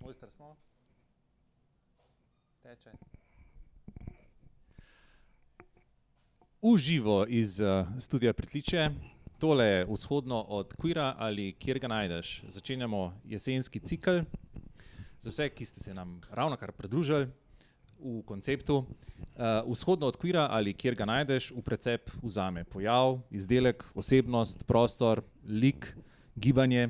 Mojster smo. Teče. V živo iz studia Pritličje. Tole je vzhodno od Queera ali Kjer ga najdeš. Začenjamo jesenski cikel. Za vse, ki ste se nam ravnokar pridružili v konceptu. Vzhodno od Queera ali Kjer ga najdeš v precep vzame pojav, izdelek, osebnost, prostor, lik, gibanje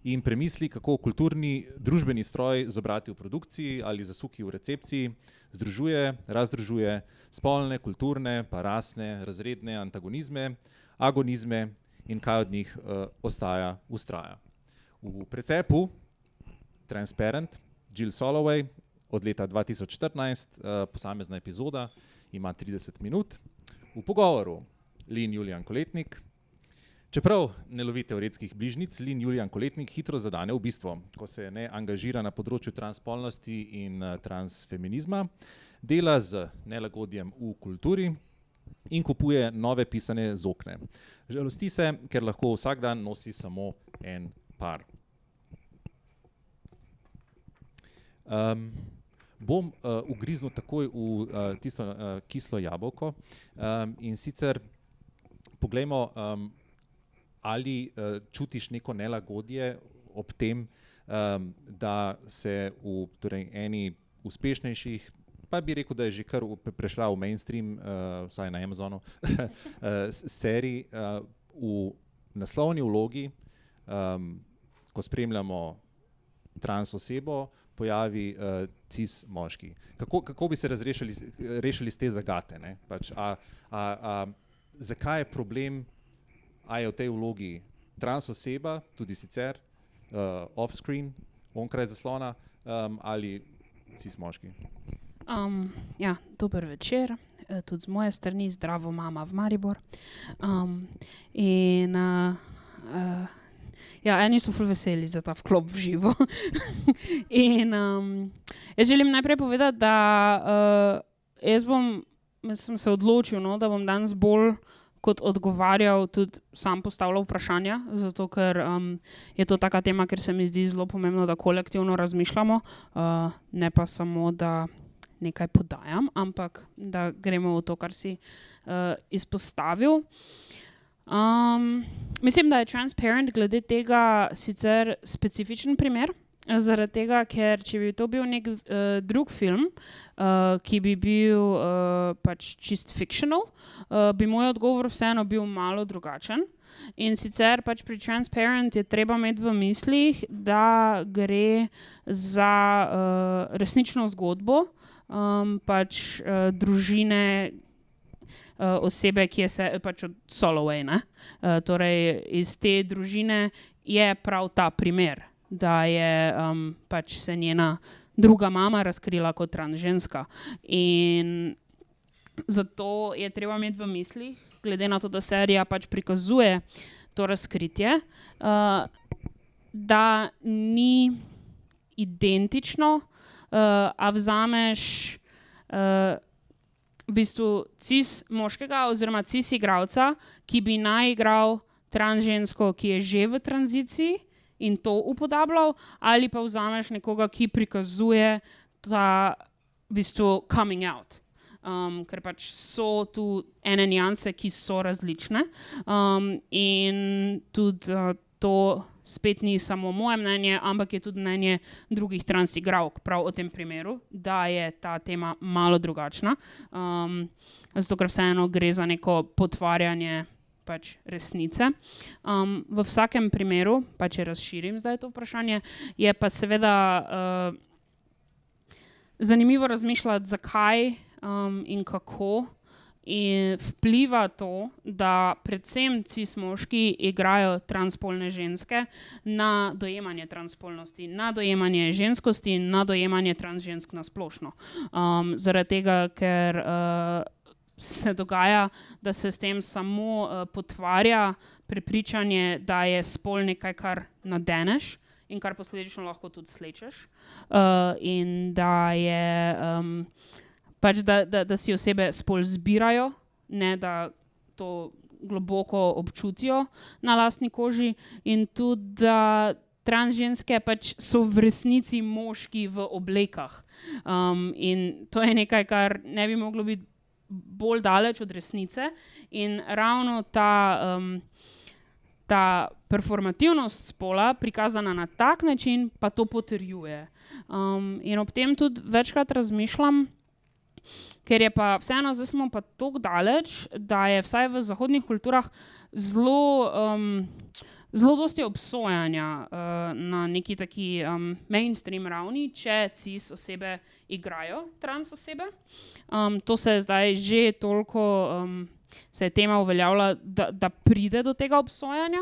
in premisli, kako kulturni družbeni stroj zobrati v produkciji ali zasuki v recepciji, združuje, razdružuje spolne, kulturne, pa rasne, razredne antagonizme, agonizme in kaj od njih ostaja, ustraja. V precepu Transparent, Jill Soloway, od leta 2014, posamezna epizoda, ima 30 minut. V pogovoru Lin Julijan Koletnik. Čeprav ne lovi teoretskih bližnic, Lin Julijan Koletnik hitro zadane v bistvo, ko se ne angažira na področju transspolnosti in transfeminizma, dela z nelagodjem v kulturi in kupuje nove pisane zokne. Žalosti se, ker lahko vsak dan nosi samo en par. Bom ugriznil takoj v tisto kislo jabolko in sicer poglejmo, ali čutiš neko nelagodje ob tem, da se v eni uspešnejših, pa bi rekel, da je že kar prešla v mainstream, vsaj na Amazonu, serij v naslovni vlogi, ko spremljamo trans osebo, pojavi cis moški. Kako bi se rešili z te zagate? Ne? Pač, zakaj je problem, a je v tej vlogi trans oseba, tudi sicer off-screen, onkraj zaslona, ali cis moški? Ja, dober večer, tudi z moje strani, zdravo mama v Maribor. Ja, eni so ful veseli za ta vklop v živo. In jaz želim najprej povedati, da sem se odločil, no, da bom danes bolj kot odgovarjal, tudi sam postavljal vprašanja, zato ker je to taka tema, ker se mi zdi zelo pomembno, da kolektivno razmišljamo, ne pa samo, da nekaj podajam, ampak da gremo v to, kar si izpostavil. Mislim, da je Transparent glede tega sicer specifičen primer, zaradi tega, ker če bi to bil nek drug film, ki bi bil pač čist fictional, bi moj odgovor vseeno bil malo drugačen. In sicer pač pri Transparent je treba imeti v mislih, da gre za resnično zgodbo, pač družine osebe, ki je se pač od Soloway, ne? Torej iz te družine je prav ta primer, da je pač se njena druga mama razkrila kot transženska. In zato je treba imeti v mislih, glede na to, da serija pač prikazuje to razkritje, da ni identično, a vzameš v bistvu cis moškega oziroma cis igralca, ki bi naj igral transžensko, ki je že v tranziciji in to upodabljal, ali pa vzameš nekoga, ki prikazuje ta v bistvu coming out. Ker pač so tu ene nianse, ki so različne. In tudi to spet ni samo moje mnenje, ampak je tudi mnenje drugih trans igralk prav o tem primeru, da je ta tema malo drugačna. Zato ker vseeno gre za neko potvarjanje pač resnice. V vsakem primeru, pa če razširim zdaj to vprašanje, je pa seveda zanimivo razmišljati, zakaj in kako in vpliva to, da predvsem cis moški igrajo transspolne ženske na dojemanje transspolnosti, na dojemanje ženskosti in na dojemanje transžensk na splošno. Zaradi tega, ker se dogaja, da se s tem samo potvarja prepričanje, da je spol nekaj, kar nadeneš in kar posledično lahko tudi slečeš. In da je pač, da si osebe spol zbirajo, ne da to globoko občutijo na lastni koži in tudi, da trans ženske pač so v resnici moški v oblekah. In to je nekaj, kar ne bi moglo biti bolj daleč od resnice. In ravno ta performativnost spola, prikazana na tak način, pa to potrjuje. In ob tem tudi večkrat razmišljam, ker je pa vseeno, zdaj smo pa toliko daleč, da je vsaj v zahodnih kulturah zelo dosti obsojanja na neki taki mainstream ravni, če cis osebe igrajo trans osebe. To se je zdaj že toliko, se je tema uveljavila, da pride do tega obsojanja.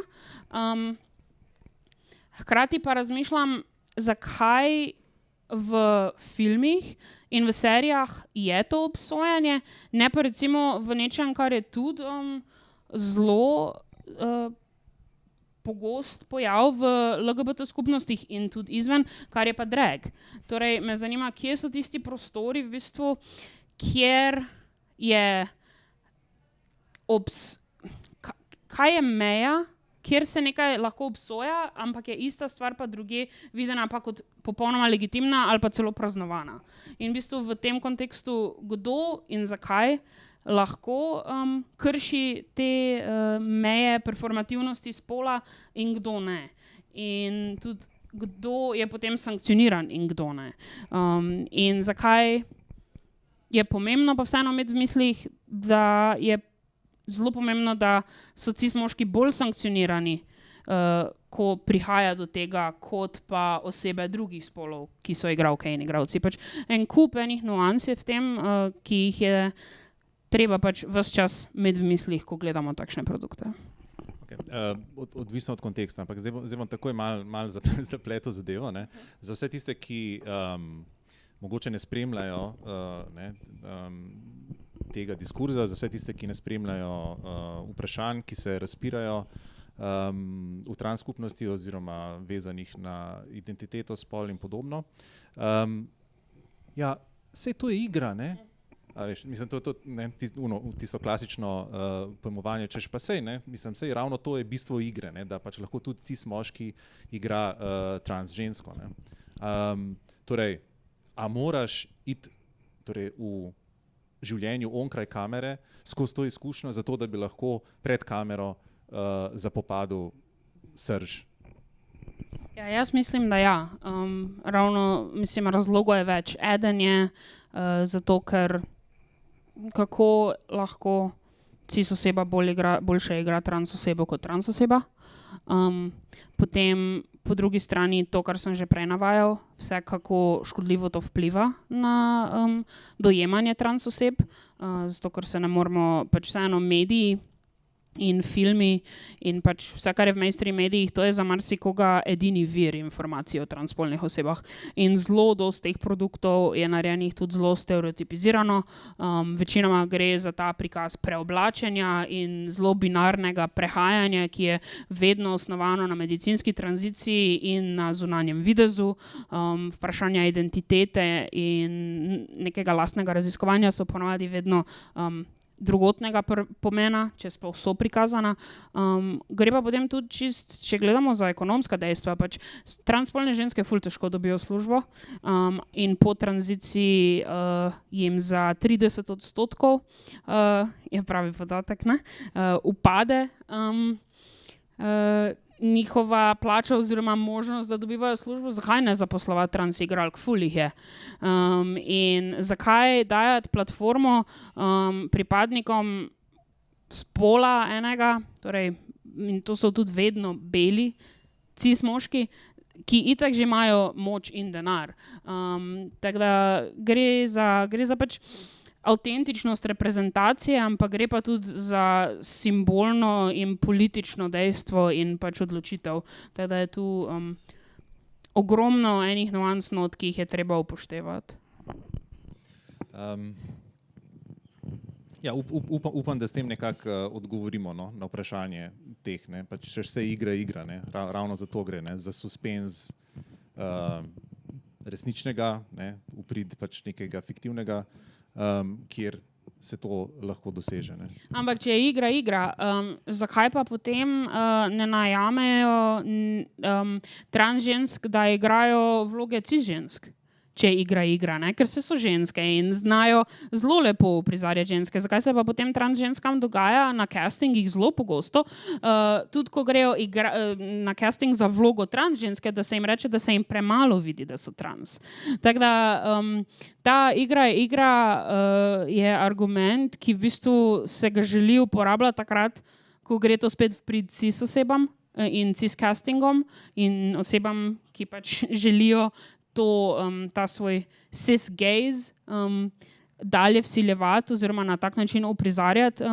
Hkrati pa razmišljam, zakaj v filmih in v serijah je to obsojanje, ne pa recimo v nečem, kar je tudi zelo pogost pojav v LGBT skupnostih in tudi izven, kar je pa drag. Torej, me zanima, kje so tisti prostori v bistvu, kjer je kaj je meja, kjer se nekaj lahko obsoja, ampak je ista stvar pa drugje videna pa kot popolnoma legitimna ali pa celo praznovana. In v bistvu v tem kontekstu, kdo in zakaj lahko krši te meje performativnosti spola in kdo ne. In tudi kdo je potem sankcioniran in kdo ne. In zakaj je pomembno pa vseeno imeti v mislih, da je zelo pomembno, da so cis moški bolj sankcionirani, ko prihaja do tega, kot pa osebe drugih spolov, ki so igralke in igralci. Pač en kup enih nuans je v tem, ki jih je treba pač ves čas imeti v mislih, ko gledamo takšne produkte. Okay. Odvisno od konteksta, ampak zdaj bom takoj malo zapletel zadevo. Ne? Za vse tiste, ki mogoče ne spremljajo tega diskurza, za vse tiste, ki ne spremljajo vprašanj, ki se razpirajo v trans skupnosti oziroma vezanih na identiteto, spol in podobno. Ja, saj to je igra, ne? Mislim, tisto klasično pojmovanje, češ pa sej, ne? Mislim, sej ravno to je bistvo igre, ne? Da pač lahko tudi cis moški igra trans žensko. Ne? Torej, a moraš iti v življenju onkraj kamere skozi to izkušnjo, zato da bi lahko pred kamero zapopadel srž? Ja, jaz mislim, da ja. Ravno, mislim, razlogov je več. Eden je zato, ker kako lahko cis oseba boljše igra trans osebo kot trans oseba. Potem po drugi strani to, kar sem že prej navajal, vse kako škodljivo to vpliva na dojemanje trans oseb, zato ker se ne moramo, pač vseeno mediji in filmi in pač vse, kar je v mainstream medijih, to je za marsikoga edini vir informacij o transspolnih osebah. In zelo dosti teh produktov je narejenih tudi zelo stereotipizirano. Večinoma gre za ta prikaz preoblačenja in zelo binarnega prehajanja, ki je vedno osnovano na medicinski tranziciji in na zunanjem videzu. Vprašanja identitete in nekega lastnega raziskovanja so ponavadi vedno drugotnega pomena, če sploh so prikazana. Gre pa potem tudi čist, če gledamo za ekonomska dejstva, pač transspolne ženske ful težko dobijo službo in po tranziciji jim za 30% je pravi podatek, ne, upade njihova plača oziroma možnost, da dobivajo službo. Zakaj ne zaposlovati trans igralk? Ful jih je. In zakaj dajati platformo pripadnikom spola enega, torej, in to so tudi vedno beli cis moški, ki itak že imajo moč in denar. Tako da gre za pač avtentičnost reprezentacije, ampak gre pa tudi za simbolno in politično dejstvo in pač odločitev. Tako da je tu ogromno enih nuans not, ki jih je treba upoštevati. Ja, upam, da s tem nekako odgovorimo na vprašanje teh, ne? Pač če vse igra, ne? Ravno za to gre, ne? Za suspenz resničnega, ne? V prid pač nekega fiktivnega, kjer se to lahko doseže. Ne? Ampak, če je igra, zakaj pa potem ne najamejo trans žensk, da igrajo vloge cis žensk? Če igra, ne? Ker so ženske in znajo zelo lepo uprizarjati ženske. Zakaj se pa potem trans ženskam dogaja na castingih zelo pogosto, tudi ko grejo na casting za vlogo trans ženske, da se jim reče, da se jim premalo vidi, da so trans. Tako da ta igra je argument, ki v bistvu se ga želi uporabljati takrat, ko gre to spet v prid cis osebam in cis castingom in osebam, ki pač želijo ta svoj cis gaze dalje vsiljevati oziroma na tak način uprizarjati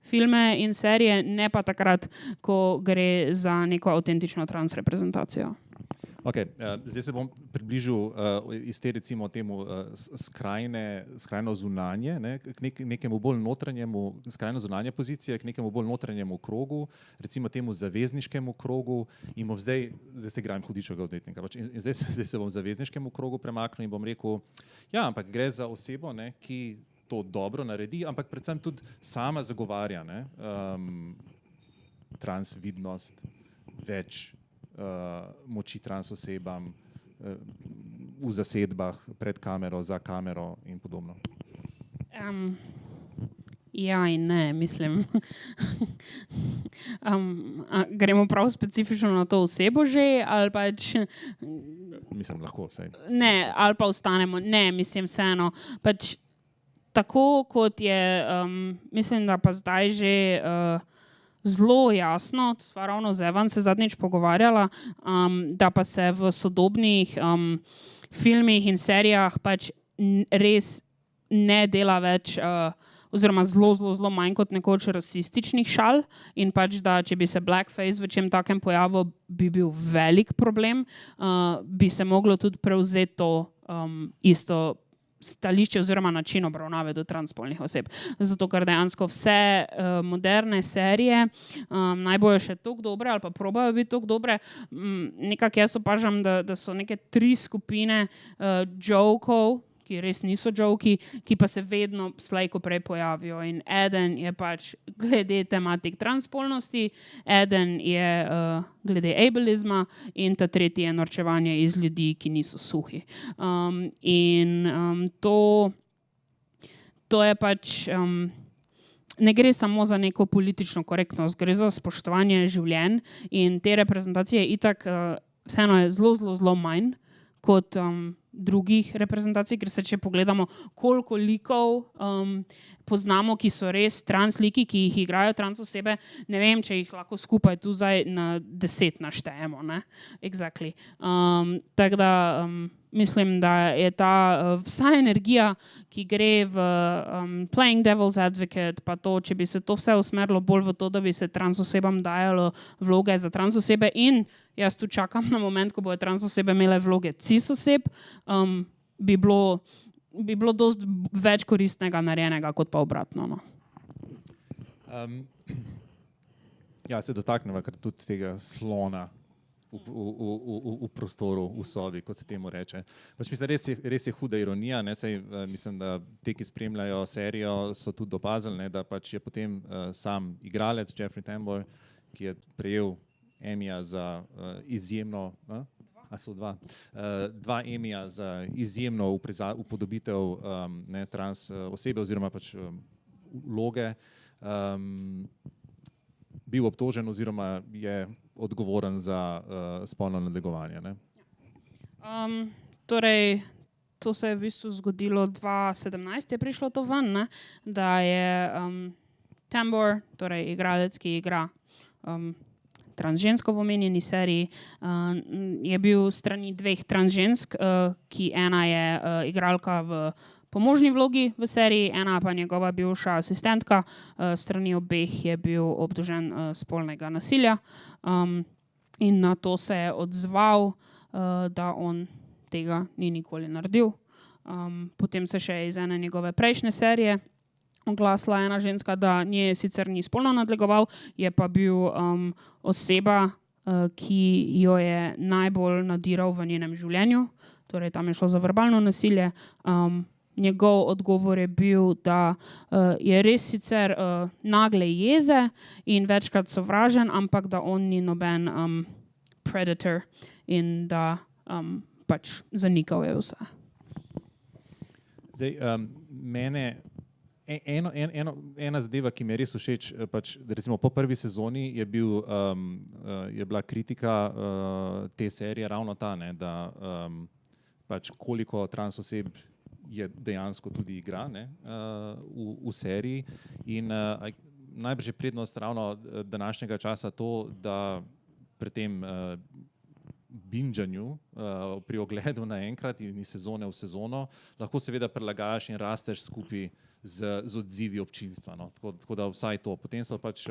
filme in serije, ne pa takrat, ko gre za neko avtentično trans reprezentacijo. Okay, zdaj se bom približil iz te recimo temu skrajno zunanje, ne, k nekemu bolj notranjemu, skrajno zunanje pozicije, k nekemu bolj notranjemu krogu, recimo temu zavezniškemu krogu in bom zdaj se igram hudičega odvetnika. In zdaj se bom zavezniškemu krogu premaknil in bom rekel, ja, ampak gre za osebo, ne, ki to dobro naredi, ampak predvsem tudi sama zagovarja, ne, transvidnost, več moči trans osebam v zasedbah, pred kamero, za kamero in podobno. Ja in ne, mislim. Gremo prav specifično na to osebo že, ali pač... Mislim, lahko vsaj. Ne, ali pa ostanemo, ne, mislim vseeno. Pač tako kot je, mislim, da pa zdaj že zelo jasno, to sva ravno z Evan se zadnjič pogovarjala, da pa se v sodobnih filmih in serijah pač res ne dela več oziroma zelo manj kot nekoč rasističnih šal in pač, da če bi se blackface v čem takem pojavil, bi bil velik problem, bi se moglo tudi prevzeti to isto stališče oziroma način obravnave do transspolnih oseb. Zato, ker dejansko vse moderne serije naj bojo še toliko dobre ali pa probajo biti toliko dobre. Nekako jaz opažam, da so neke 3 skupine jokov, ki res niso joki, ki pa se vedno slej ko prej pojavijo. In eden je pač glede tematik transspolnosti, eden je glede ableizma in ta tretji je norčevanje iz ljudi, ki niso suhi. To je pač... Ne gre samo za neko politično korektnost, gre za spoštovanje življenj in te reprezentacije itak vseeno je zelo manj kot drugih reprezentacij, ker se če pogledamo, koliko likov poznamo, ki so res trans liki, ki jih igrajo trans osebe, ne vem, če jih lahko skupaj tu zdaj na 10 naštejemo, ne? Exactly. Tako da mislim, da je ta vsa energija, ki gre v playing devil's advocate, pa to, če bi se to vse usmerilo bolj v to, da bi se trans osebam dajalo vloge za trans osebe in jaz tu čakam na moment, ko bojo trans osebe imele vloge cis oseb, bi bilo dosti več koristnega narejenega, kot pa obratno. No. Ja, se dotaknemo kar tudi tega slona v prostoru, v sobi, kot se temu reče. Pač mislim, res je huda ironija, ne? Saj, mislim, da te, ki spremljajo serijo, so tudi opazili, ne? Da pač je potem sam igralec Jeffrey Tambor, ki je prejel Emmyja za izjemno... Dva Emmyja za izjemno upodobitev trans osebe oziroma pač vloge, bil obtožen oziroma je odgovoren za spolno nadlegovanje. Ne? Torej, to se je v bistvu zgodilo 2017, je prišlo to ven, ne? Da je Tambor, torej igralec, ki igra transžensko v omenjeni seriji, je bil strani 2 transžensk, ki ena je igralka v pomožni vlogi v seriji, ena pa njegova bivša asistentka, strani obeh je bil obtožen spolnega nasilja in na to se je odzval, da on tega ni nikoli naredil. Potem se še iz ene njegove prejšnje serije oglasila ena ženska, da nje sicer ni spolno nadlegoval, je pa bil oseba, ki jo je najbolj nadiral v njenem življenju, torej tam je šlo za verbalno nasilje, njegov odgovor je bil, da je res sicer nagle jeze in večkrat sovražen, ampak da on ni noben predator in da pač zanikal je vse. Zdaj, mene ena zadeva, ki mi je res všeč, pač, recimo po prvi sezoni je bila kritika te serije ravno ta, ne, da pač koliko trans oseb je dejansko tudi igra, ne, v seriji in najbrž je prednost ravno današnjega časa to, da pri tem binžanju, pri ogledu naenkrat in iz sezone v sezono, lahko seveda prilagajaš in rasteš skupaj z odzivi občinstva. No. Tako da vsaj to. Potem so pač,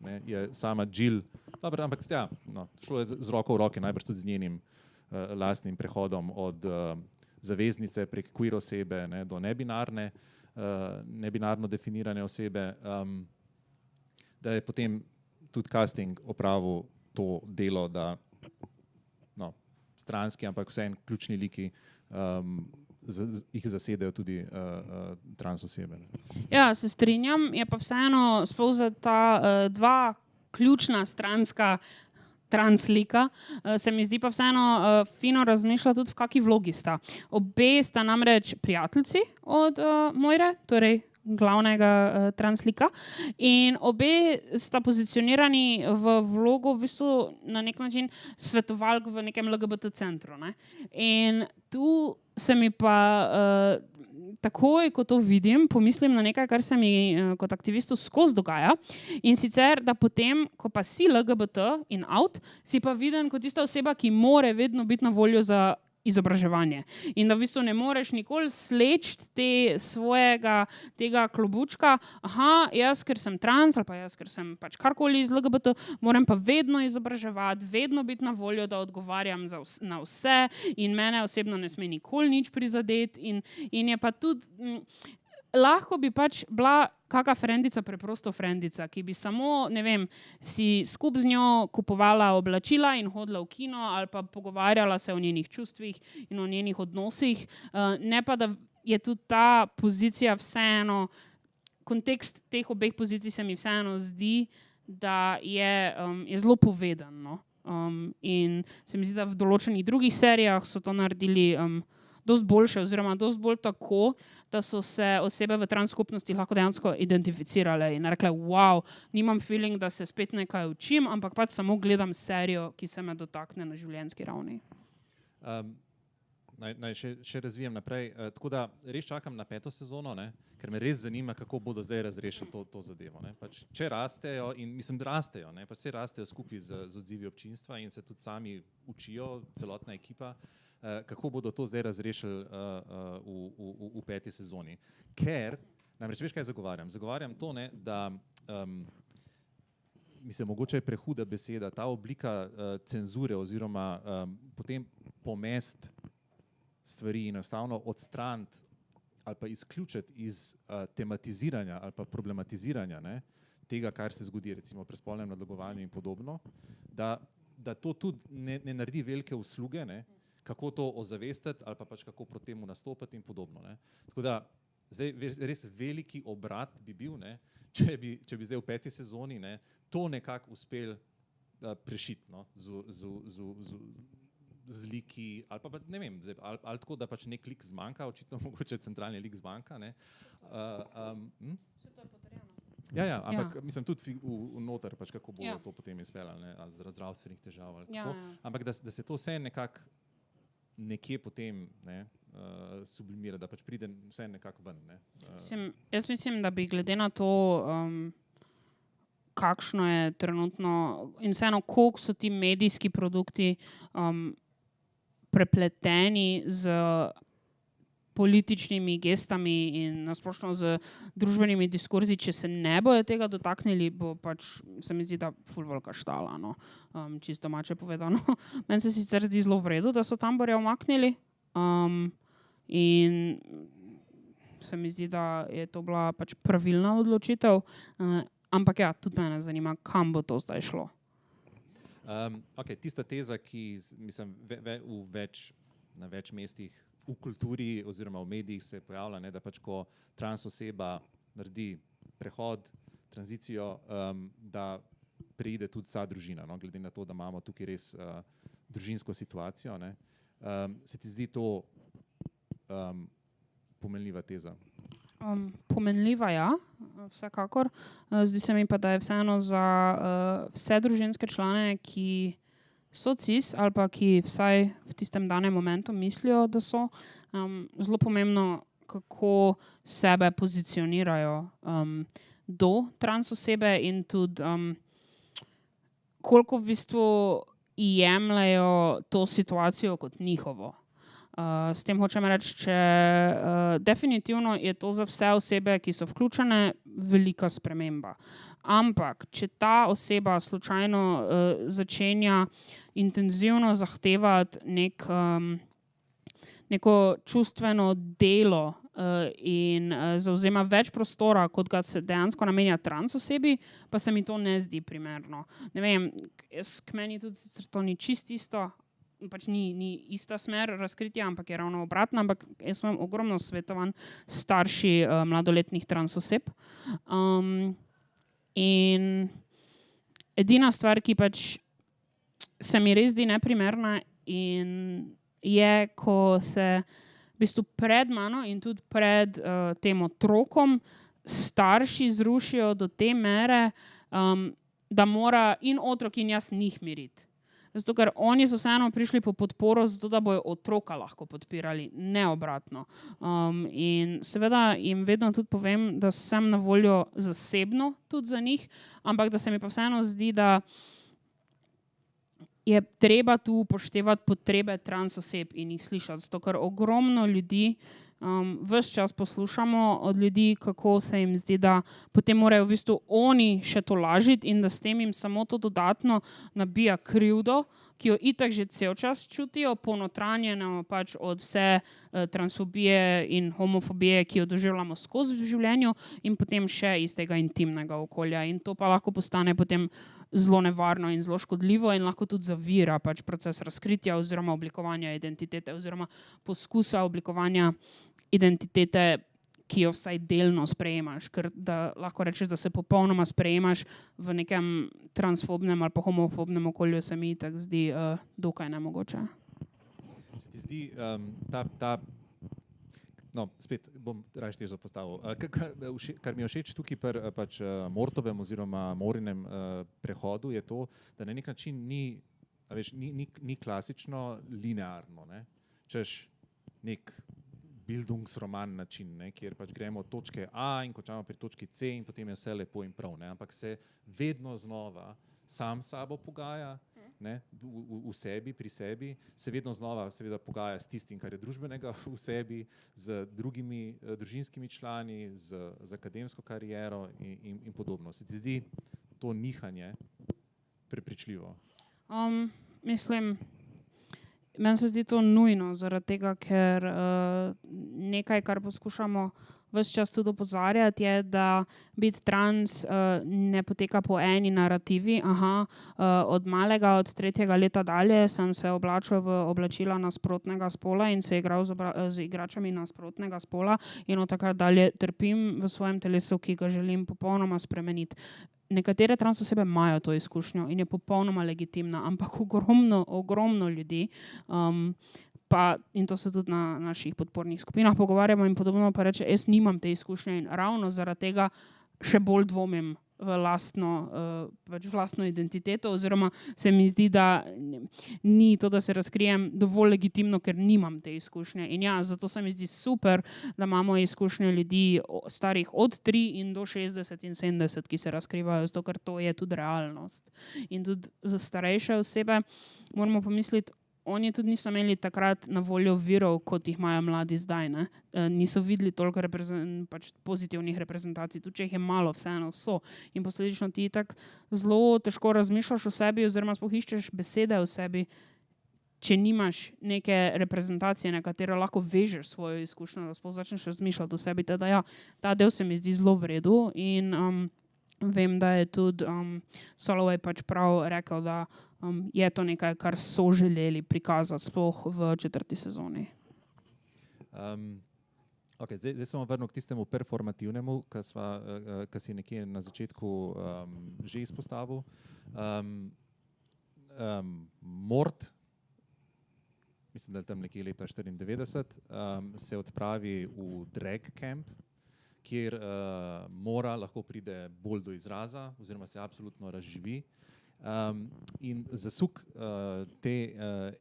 ne, je sama Jill, dobro, ampak ja, no, šlo je z roko v roki, najbrž tudi z njenim lastnim prehodom od zaveznice prek queer osebe, ne, do nebinarno definirane osebe, da je potem tudi casting opravil to delo, da stranski, ampak vseeno ključni liki jih zasedajo tudi trans osebe. Ja, se strinjam, je pa vseeno sploh za ta dva ključna stranska trans lika, se mi zdi pa vseeno fino razmišljati tudi v kakšni vlogi sta. Obe sta namreč prijateljci od Moire, torej glavnega translika in obe sta pozicionirani v vlogo v bistvu na nek način svetovalk v nekem LGBT centru. Ne? In tu se mi pa takoj, ko to vidim, pomislim na nekaj, kar se mi kot aktivistu skozi dogaja in sicer, da potem, ko pa si LGBT in out, si pa viden kot tista oseba, ki more vedno biti na voljo za izobraževanje. In da v bistvu ne moreš nikoli sleči tega klobučka, aha, jaz, ker sem trans, ali pa jaz, ker sem pač karkoli iz LGBT, moram pa vedno izobraževati, vedno biti na voljo, da odgovarjam na vse in mene osebno ne sme nikoli nič prizadeti in je pa tudi lahko bi pač bila kakšna frendica, preprosto frendica, ki bi samo, ne vem, si skupaj z njo kupovala oblačila in hodila v kino ali pa pogovarjala se o njenih čustvih in o njenih odnosih, ne pa da je tudi ta pozicija vseeno, kontekst teh obeh pozicij se mi vseeno zdi, da je zelo poveden. No? In se mi zdi, da v določenih drugih serijah so to naredili dosti boljše oziroma dosti bolj tako, da so se osebe v trans skupnosti lahko dejansko identificirale in rekle, wow, nimam feeling, da se spet nekaj učim, ampak pač samo gledam serijo, ki se me dotakne na življenjski ravni. Naj še razvijem naprej. Tako da res čakam na 5. sezono, ne? Ker me res zanima, kako bodo zdaj razrešili to zadevo. Ne? Pač, če rastejo, in mislim, da rastejo, ne? Pač vse rastejo skupaj z odzivi občinstva in se tudi sami učijo, celotna ekipa, kako bodo to zdaj razrešili v 5. sezoni. Ker, namreč veš, kaj zagovarjam? Zagovarjam to, ne, da mislim, mogoče je prehuda beseda, ta oblika cenzure oziroma potem pomest stvari enostavno odstraniti ali pa izključiti iz tematiziranja ali pa problematiziranja, ne, tega, kar se zgodi recimo pri spolnem nadlegovanju in podobno, da to tudi ne naredi velike usluge, ne, kako to ozavestiti ali pa pač kako proti temu nastopati in podobno. Ne. Tako da zdaj res veliki obrat bi bil, ne, če bi zdaj v 5. sezoni, ne, to nekako uspel prešiti, no, z liki, ali pa ne vem, ali tako, da pač nek lik zmanjka, očitno mogoče centralni lik zmanjka. Ne. Vse to je potrjeno. Ja, ampak mislim tudi v noter, pač kako bo to potem izpeljalo, zaradi zdravstvenih težav ali kako. Ampak da se to vse nekje potem sublimira, da pač pride vse nekako ven. Ne. Jaz mislim, da bi glede na to, kakšno je trenutno in vseeno, koliko so ti medijski produkti prepleteni z političnimi gestami in nasplošno z družbenimi diskurzi, če se ne bojo tega dotaknili, bo pač, se mi zdi, da ful velika štala, no. Čisto domače povedano. Meni se sicer zdi zelo v redu, da so Tamborja umaknili in se mi zdi, da je to bila pač pravilna odločitev, ampak ja, tudi mene zanima, kam bo to zdaj šlo. Okay, tista teza, ki mislim, na več mestih v kulturi oziroma v medijih se pojavlja, ne, da pač ko trans oseba naredi prehod, tranzicijo, da preide tudi vsa družina, no, glede na to, da imamo tukaj res družinsko situacijo. Ne. Se ti zdi to pomenljiva teza? Pomenljiva, ja, vsekakor. Zdi se mi pa, da je vseeno za vse družinske člane, ki so cis ali pa ki vsaj v tistem danem momentu mislijo, da so, zelo pomembno, kako sebe pozicionirajo do trans osebe in tudi koliko v bistvu jemljejo to situacijo kot njihovo. S tem hočem reči, definitivno je to za vse osebe, ki so vključene, velika sprememba. Ampak, če ta oseba slučajno začenja intenzivno zahtevati neko čustveno delo in zavzema več prostora, kot ga se dejansko namenja trans osebi, pa se mi to ne zdi primerno. Ne vem, k meni tudi to ni čisto isto, pač ni ista smer razkritja, ampak je ravno obratna, ampak jaz imam ogromno svetovanj starši mladoletnih trans oseb. In edina stvar, ki pač se mi res zdi neprimerna in je, ko se v bistvu pred mano in tudi pred tem otrokom starši zrušijo do te mere, da mora in otrok in jaz njih miriti. Zato, ker oni so vseeno prišli po podporo, zato da bojo otroka lahko podpirali, ne obratno. In seveda jim vedno tudi povem, da sem na voljo zasebno tudi za njih, ampak da se mi pa vseeno zdi, da je treba tu upoštevati potrebe trans oseb in jih slišati. Zato, ker ogromno ljudi ves čas poslušamo od ljudi, kako se jim zdi, da potem morajo v bistvu oni še to lažiti in da s tem jim samo to dodatno nabija krivdo, ki jo itak že cel čas čutijo, ponotranjeno pač od vse transfobije in homofobije, ki jo doživljamo skozi v življenju in potem še iz tega intimnega okolja. In to pa lahko postane potem zelo nevarno in zelo škodljivo in lahko tudi zavira pač proces razkritja oziroma oblikovanja identitete oziroma poskusa oblikovanja identitete, ki jo vsaj delno sprejemaš, ker da lahko rečeš, da se popolnoma sprejemaš v nekem transfobnem ali pa homofobnem okolju, se mi tako zdi dokaj nemogoče. Se ti zdi no, spet bom raje težo postavil. Kar mi je všeč tukaj pri pač Mortovem oziroma Morinem prehodu je to, da na nek način ni klasično linearno, ne? Češ nek bildungsroman način, ne? Kjer pač gremo od točke A in končamo pri točki C in potem je vse lepo in prav, ne? Ampak se vedno znova sam sabo pogaja, ne? V sebi, pri sebi, se vedno znova seveda pogaja s tistim, kar je družbenega v sebi, z drugimi družinskimi člani, z akademsko kariero in podobno. Se ti zdi to nihanje prepričljivo? Mislim, meni se zdi to nujno, zaradi tega, ker nekaj, kar poskušamo ves čas tudi opozarjati, je, da biti trans ne poteka po eni narativi. Od malega, od 3. leta dalje sem se oblačil v oblačila nasprotnega spola in se igral z igračami nasprotnega spola in od takrat dalje trpim v svojem telesu, ki ga želim popolnoma spremeniti. Nekatere trans osebe imajo to izkušnjo in je popolnoma legitimna, ampak ogromno ljudi, pa, in to se tudi na naših podpornih skupinah pogovarjamo in podobno, pa reče, jaz nimam te izkušnje in ravno zaradi tega še bolj dvomim v lastno identiteto, oziroma se mi zdi, da ni to, da se razkrijem, dovolj legitimno, ker nimam te izkušnje. In ja, zato se mi zdi super, da imamo izkušnje ljudi starih od 3 in do 60 in 70, ki se razkrivajo, zato ker to je tudi realnost. In tudi za starejše osebe moramo pomisliti, oni tudi niso imeli takrat na voljo virov, kot jih imajo mladi zdaj, ne? Niso videli toliko pač pozitivnih reprezentacij, tudi če jih je malo, vseeno so. In posledično ti tako zelo težko razmišljaš o sebi oziroma sploh iščeš besede o sebi, če nimaš neke reprezentacije, na katero lahko vežeš svojo izkušnjo, da sploh začneš razmišljati o sebi. Teda ja, ta del se mi zdi zelo v redu in vem, da je tudi Soloway pač prav rekel, da je to nekaj, kar so želeli prikazati sploh v 4. sezoni. Okay, zdaj sem vrnil k tistemu performativnemu, ki si nekje na začetku že izpostavil. Mort, mislim, da je tam nekje leta 1994, se odpravi v drag camp, kjer mora lahko pride bolj do izraza oziroma se absolutno razživi. In zasuk te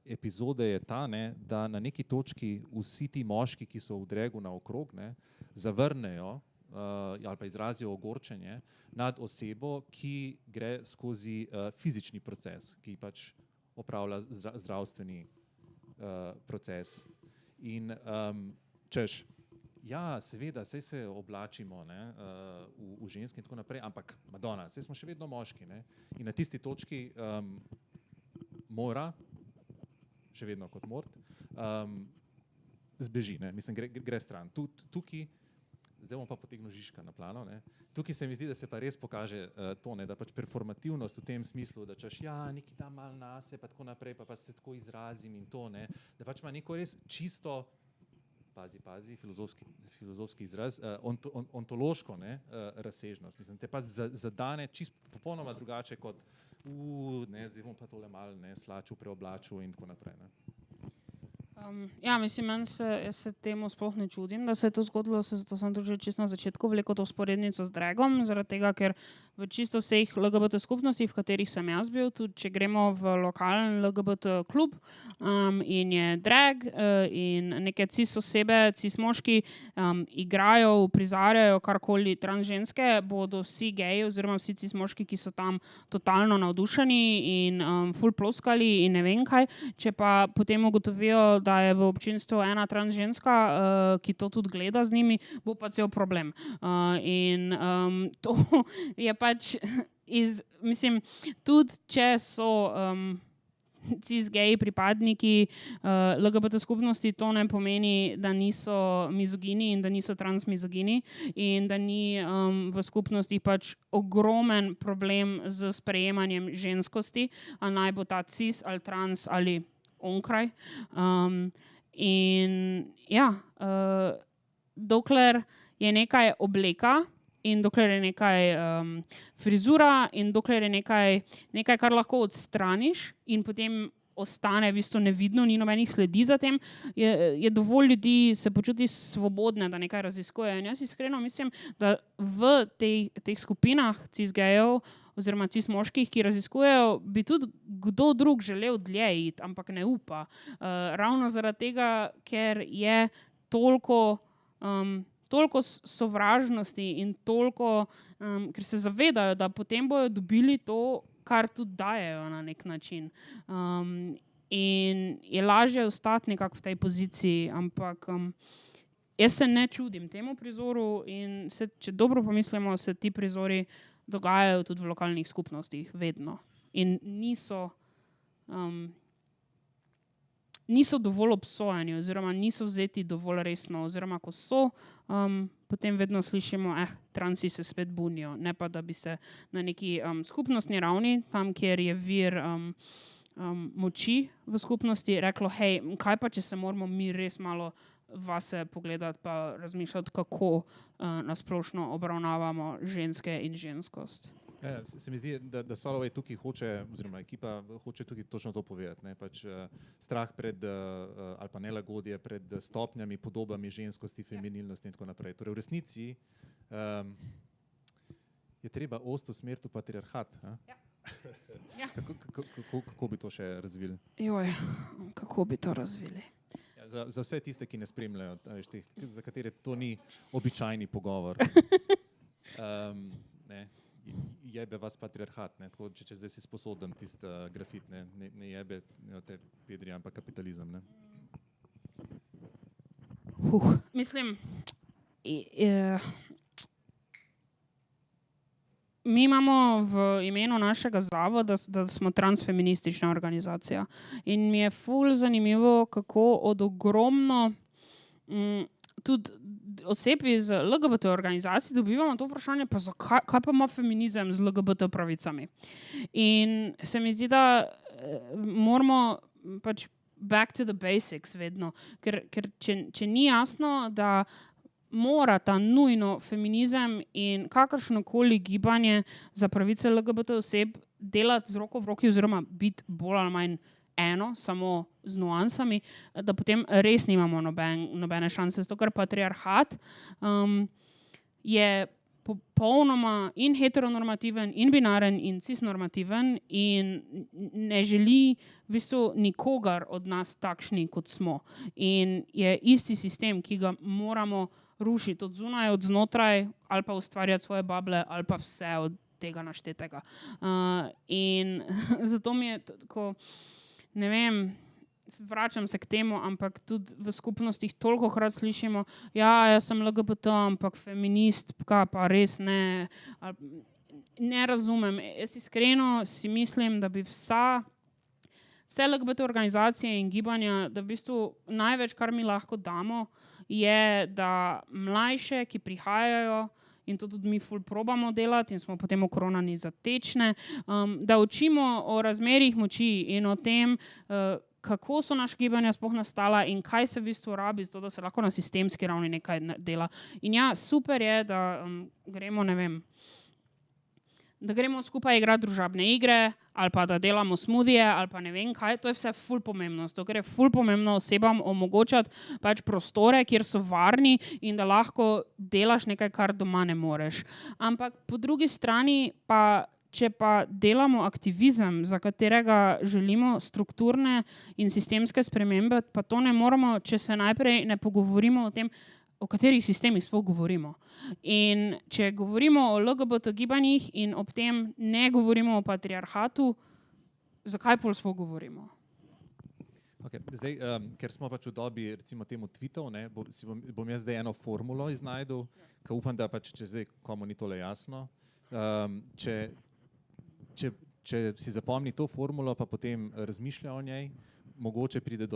epizode je ta, ne, da na neki točki vsi ti moški, ki so v dragu naokrog, ne, zavrnejo ali pa izrazijo ogorčenje nad osebo, ki gre skozi fizični proces, ki pač opravlja zdravstveni proces. In češ, ja, seveda, saj se oblačimo, ne, v ženske in tako naprej, ampak Madonna, saj smo še vedno moški, ne, in na tisti točki mora, še vedno kot mort, zbeži, ne, mislim, gre stran. Tukaj, zdaj bom pa potegnil Žižka na plano, ne, tukaj se mi zdi, da se pa res pokaže to, ne, da pač performativnost v tem smislu, da češ, ja, nekaj dam malo nase, pa tako naprej, pa se tako izrazim in to, ne, da pač ima neko res čisto, pazi, filozofski izraz, ontološko, ne, razsežnost. Mislim, te pa zadane čisto popolnoma drugače kot ne, zdaj bom pa tole malo, ne, slačil, preoblačil in tako naprej, ne. Ja, mislim, jaz se temu sploh ne čudim, da se je to zgodilo, zato sem tudi že čisto na začetku vlekel to vzporednico z dragom, zaradi tega, ker v čisto vseh LGBT skupnosti, v katerih sem jaz bil, tudi če gremo v lokalen LGBT klub in je drag in neke cis osebe, cis moški igrajo, prizarjajo karkoli transženske, bodo vsi geji oziroma vsi cis moški, ki so tam totalno navdušeni in ful ploskali in ne vem kaj, če pa potem ugotovijo, da je v občinstvu ena transženska, ki to tudi gleda z njimi, bo pa cel problem. In to je pač mislim, tudi če so cis-geji pripadniki LGBT skupnosti, to ne pomeni, da niso mizogini in da niso transmizogini in da ni v skupnosti pač ogromen problem z sprejemanjem ženskosti, a naj bo ta cis ali trans ali onkraj. In ja, dokler je nekaj obleka in dokler je nekaj frizura in dokler je nekaj, kar lahko odstraniš in potem ostane v bistvu nevidno, ni nobenih sledi za tem, je dovolj ljudi se počuti svobodne, da nekaj raziskujejo. In jaz iskreno mislim, da v teh skupinah cis-gejev oziroma cis-moških, ki raziskujejo, bi tudi kdo drug želel dlje iti, ampak ne upa. Ravno zaradi tega, ker je toliko sovražnosti in toliko, ker se zavedajo, da potem bojo dobili to, kar tudi dajejo na nek način. In je lažje ostati nekako v tej poziciji, ampak jaz se ne čudim temu prizoru in če dobro pomislimo, se ti prizori dogajajo tudi v lokalnih skupnostih, vedno. In niso dovolj obsojeni oziroma niso vzeti dovolj resno oziroma ko so, potem vedno slišimo, transi se spet bunijo, ne pa da bi se na neki skupnostni ravni, tam kjer je vir moči v skupnosti, reklo, hej, kaj pa, če se moramo mi res malo vase pogledati pa razmišljati, kako nasplošno obravnavamo ženske in ženskost. Se mi zdi, da Solovej tukaj hoče, oziroma ekipa hoče tukaj točno to povedati, ne, pač strah pred, ali pa nelagodje pred stopnjami, podobami ženskosti, feminilnosti in tako naprej. Torej v resnici je treba ost usmeriti v patriarhat. Ja. Kako bi to še razvili? Joj, kako bi to razvili? Za vse tiste, ki ne spremljajo, za katere to ni običajni pogovor. Ne. Jebe vas patriarhat, ne? Tako, če zdaj si sposoden tisti grafit, ne jebe te pedri, ampak kapitalizem. Ne? Mislim, mi imamo v imenu našega zavoda, da smo transfeministična organizacija in mi je ful zanimivo, kako od ogromno tudi oseb iz LGBT organizacij dobivamo to vprašanje, pa kaj pa ima feminizem z LGBT pravicami. In se mi zdi, da moramo pač back to the basics vedno, ker če ni jasno, da mora ta nujno feminizem in kakršnokoli gibanje za pravice LGBT oseb delati z roko v roki oziroma biti bolj ali manj eno, samo z nuansami, da potem res nimamo nobene šanse. Zato, ker patriarhat je popolnoma in heteronormativen, in binaren, in cisnormativen in ne želi v bistvu nikogar od nas takšni, kot smo. In je isti sistem, ki ga moramo rušiti od zunaj, od znotraj, ali pa ustvarjati svoje bable, ali pa vse od tega naštetega. In zato mi je tako, ne vem, vračam se k temu, ampak tudi v skupnostih tolikokrat slišimo, jaz sem LGBT, ampak feminist, pa res ne. Ne razumem. Jaz iskreno si mislim, da bi vse LGBT organizacije in gibanja, da v bistvu največ, kar mi lahko damo, je, da mlajše, ki prihajajo, in to tudi mi ful probamo delati in smo potem okronani za tečne, da učimo o razmerjih moči in o tem, kako so naša gibanja sploh nastala in kaj se v bistvu rabi, zato da se lahko na sistemski ravni nekaj dela. In ja, super je, da gremo, ne vem, da gremo skupaj igrati družabne igre, ali pa da delamo smoothije, ali pa ne vem kaj, to je vse ful pomembno. Zato, ker je ful pomembno osebam omogočati pač prostore, kjer so varni in da lahko delaš nekaj, kar doma ne moreš. Ampak po drugi strani pa, če pa delamo aktivizem, za katerega želimo strukturne in sistemske spremembe, pa to ne moremo, če se najprej ne pogovorimo o tem, o katerih sistemih sploh govorimo. In če govorimo o LGBT gibanjih in ob tem ne govorimo o patriarhatu, zakaj pol sploh govorimo? Okay. Zdaj, ker smo pač v dobi, recimo temu tweetov, bom jaz zdaj eno formulo iznajdel, ki upam, da pač, če zdaj komu ni tole jasno, če si zapomni to formulo, pa potem razmišlja o njej, mogoče pride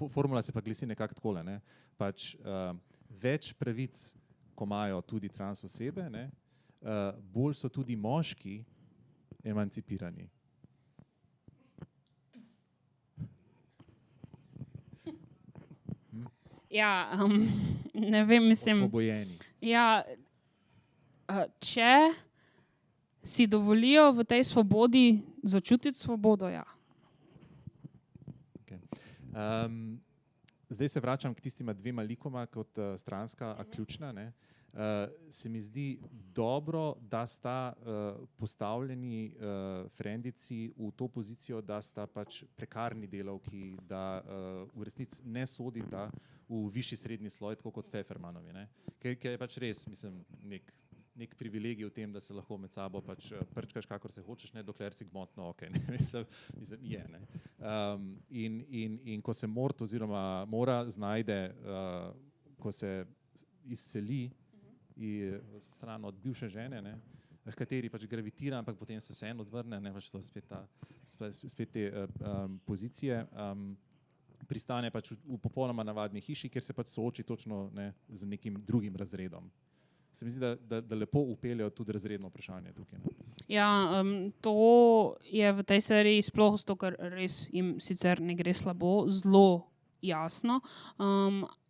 formula se pa glasi nekako takole, ne? Pač več pravic, ko imajo tudi trans osebe, ne? Bolj so tudi moški emancipirani. Ja, ne vem, mislim... Osvobojeni. Ja, če si dovolijo v tej svobodi začutiti svobodo, ja. Okay. Zdaj se vračam k tistima dvema likoma kot stranska, a ključna. Ne? Se mi zdi dobro, da sta postavljeni frendici v to pozicijo, da sta pač prekarni delavki, da v resnici ne sodita v višji srednji sloj, tako kot Pfeffermanovi. Ne? Ker je pač res, mislim, nek privilegij v tem, da se lahko med sabo pač prčkaš, kakor se hočeš, ne, dokler si gmotno ok. Mislim, je. Ne. In ko se Mort oziroma Mora znajde, ko se izseli stran od bivše žene, ne, v kateri pač gravitira, ampak potem se vseeno odvrne, ne, pač to spet te pozicije, pristane pač v popolnoma navadni hiši, kjer se pač sooči točno, ne, z nekim drugim razredom. Se mi zdi, da lepo upeljajo tudi razredno vprašanje tukaj. Ne? Ja, to je v tej seriji sploh zato, ker res jim sicer ne gre slabo, zelo jasno.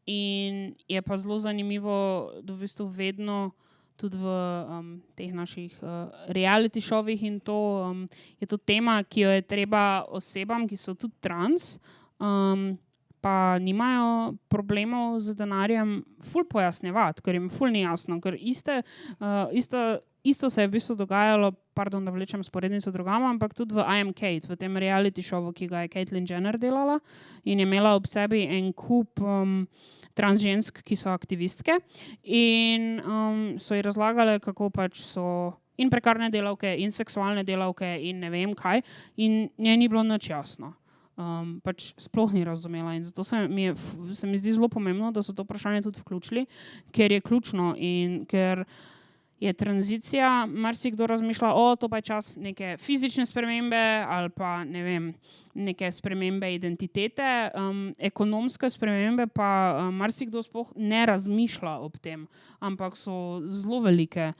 In je pa zelo zanimivo, da v bistvu vedno tudi v teh naših reality šovih in to je to tema, ki jo je treba osebam, ki so tudi trans, pa nimajo problemov z denarjem ful pojasnjevati, ker jim ful ni jasno, ker isto se je v bistvu dogajalo, pardon, da vlečem sporednico drugam, ampak tudi v I Am Kate, v tem reality šovu, ki ga je Caitlyn Jenner delala in je imela ob sebi en kup trans žensk, ki so aktivistke in so ji razlagale, kako pač so in prekarne delavke, in seksualne delavke in ne vem kaj in njej ni bilo nič jasno. Pač sploh ni razumela in zato se mi zdi zelo pomembno, da so to vprašanje tudi vključili, ker je ključno in ker je tranzicija, marsikdo razmišlja, to pa je čas neke fizične spremembe ali pa ne vem, neke spremembe identitete, ekonomske spremembe pa marsikdo sploh ne razmišlja ob tem, ampak so zelo velike,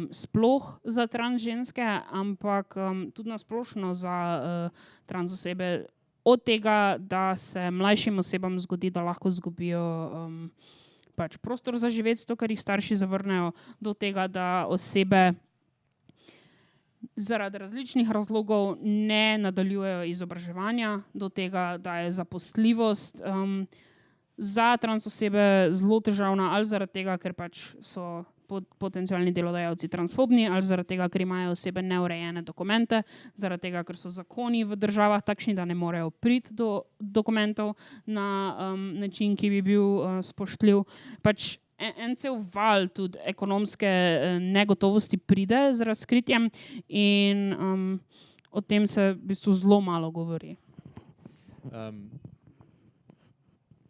sploh za trans ženske, ampak tudi nasplošno za trans osebe od tega, da se mlajšim osebam zgodi, da lahko izgubijo pač prostor za živeti, to, kar jih starši zavrnejo, do tega, da osebe zaradi različnih razlogov ne nadaljujejo izobraževanja, do tega, da je zaposljivost za trans osebe zelo težavna, ali zaradi tega, ker pač so potencialni delodajalci transfobni, ali zaradi tega, ker imajo osebe neurejene dokumente, zaradi tega, ker so zakoni v državah takšni, da ne morejo priti do dokumentov na način, ki bi bil spoštljiv. Pač en cel val tudi ekonomske negotovosti pride z razkritjem in o tem se v bistvu zelo malo govori.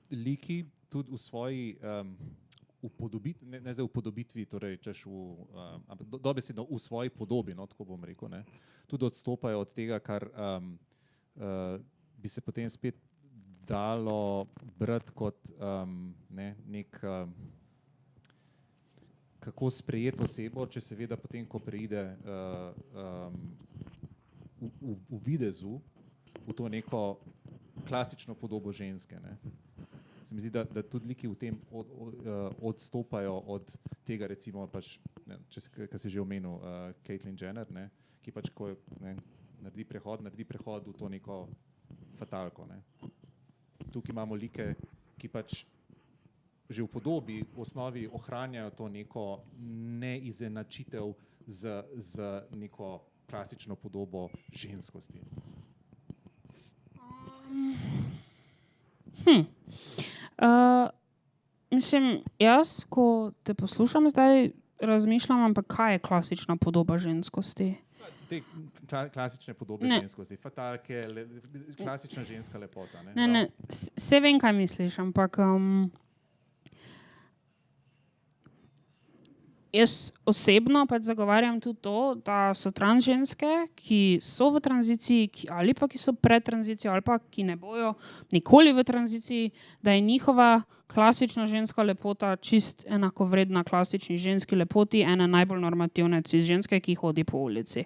Liki tudi v svoji upodobitvi, ne zdaj upodobitvi, torej češ ampak dobesedno v svoji podobi, no, tako bom rekel, ne, tudi odstopajo od tega, kar bi se potem spet dalo brati kot nek kako sprejeti osebo, če seveda potem, ko preide v videzu v to neko klasično podobo ženske, ne. Se mi zdi, da tudi liki v tem odstopajo od tega, recimo, pač, kar si že omenil, Caitlyn Jenner, ne, ki pač, ko naredi prehod v to neko fatalko. Ne. Tukaj imamo like, ki pač že v podobi v osnovi ohranjajo to neko neizenačitev z neko klasično podobo ženskosti. Mislim, jaz, ko te poslušam zdaj, razmišljam, ampak kaj je klasična podoba ženskosti? Te klasične podobe ženskosti, fatalke, klasična ženska lepota. Ne, se vem, kaj misliš, ampak jaz osebno pač zagovarjam tudi to, da so trans ženske, ki so v tranziciji, ali pa ki so pred tranzicijo, ali pa ki ne bojo nikoli v tranziciji, da je njihova klasična ženska lepota čist enakovredna klasični ženski lepoti ene najbolj normativne cis ženske, ki hodi po ulici.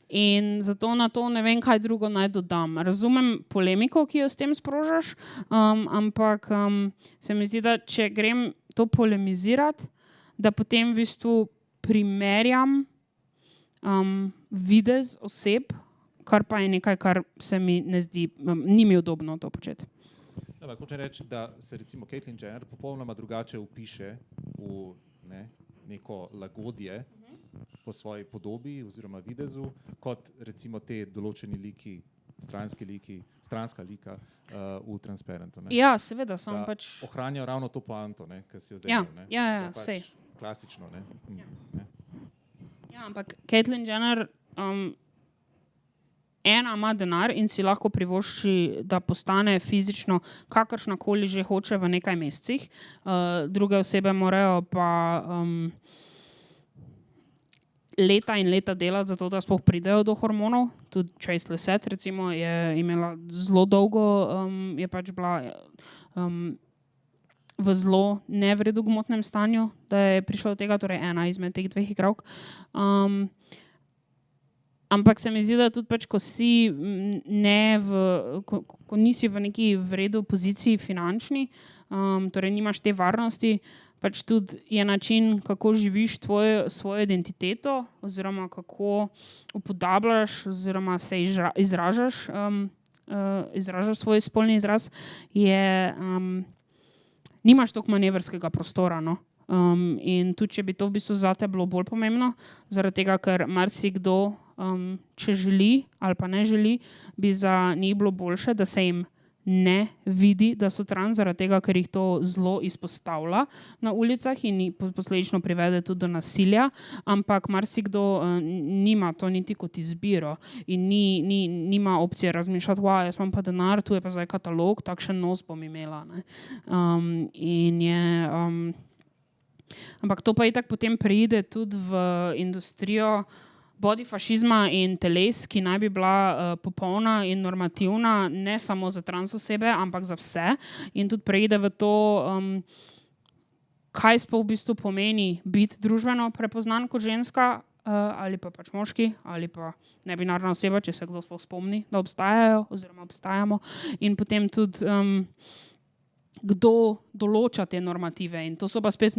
In zato na to ne vem, kaj drugo naj dodam. Razumem polemiko, ki jo s tem sprožaš, ampak se mi zdi, da če grem to polemizirati, da potem v bistvu primerjam videz oseb, kar pa je nekaj, kar se mi ne zdi, ni mi udobno to početi. Hočem reči, da se recimo Caitlyn Jenner popolnoma drugače vpiše v neko lagodje po svoji podobi oziroma videzu, kot recimo te določeni liki, stranska lika v Transparentu. Ja, seveda, sem pač ohranjajo ravno to poanto, ki si jo zdaj imel. Ja, sej. Klasično, ne? Ja, ampak Caitlyn Jenner ena ima denar in si lahko privošči, da postane fizično kakršnakoli že hoče v nekaj mesecih. Druge osebe morajo pa leta in leta delati za to, da sploh pridejo do hormonov. Tudi Trace Lysette recimo je imela zelo dolgo, je pač bila v zelo nevredu gmotnem stanju, da je prišlo do tega, torej ena izmed teh dveh igralk. Ampak se mi zdi, da tudi pač, ko nisi v neki vredu poziciji finančni, torej nimaš te varnosti, pač tudi je način, kako živiš svojo identiteto oziroma kako upodabljaš oziroma se izražaš svoj spolni izraz, nimaš toliko manevrskega prostora, no. In tudi, če bi to v bistvu zate bilo bolj pomembno, zaradi tega, ker marsikdo, če želi ali pa ne želi, bi za njih bilo boljše, da se jim ne vidi, da so trans, zaradi tega, ker jih to zelo izpostavlja na ulicah in posledično privede tudi do nasilja, ampak marsikdo nima to niti kot izbiro in nima opcije razmišljati, jaz imam pa denar, tu je pa zdaj katalog, takšen nos bom imela. Ne. Ampak to pa itak potem preide tudi v industrijo bodyfašizma in teles, ki naj bi bila popolna in normativna, ne samo za trans osebe, ampak za vse. In tudi preide v to, kaj sploh v bistvu pomeni biti družbeno prepoznan kot ženska, ali pa pač moški, ali pa nebinarna oseba, če se kdo sploh spomni, da obstajajo oziroma obstajamo. In potem tudi, kdo določa te normative. In to so pa spet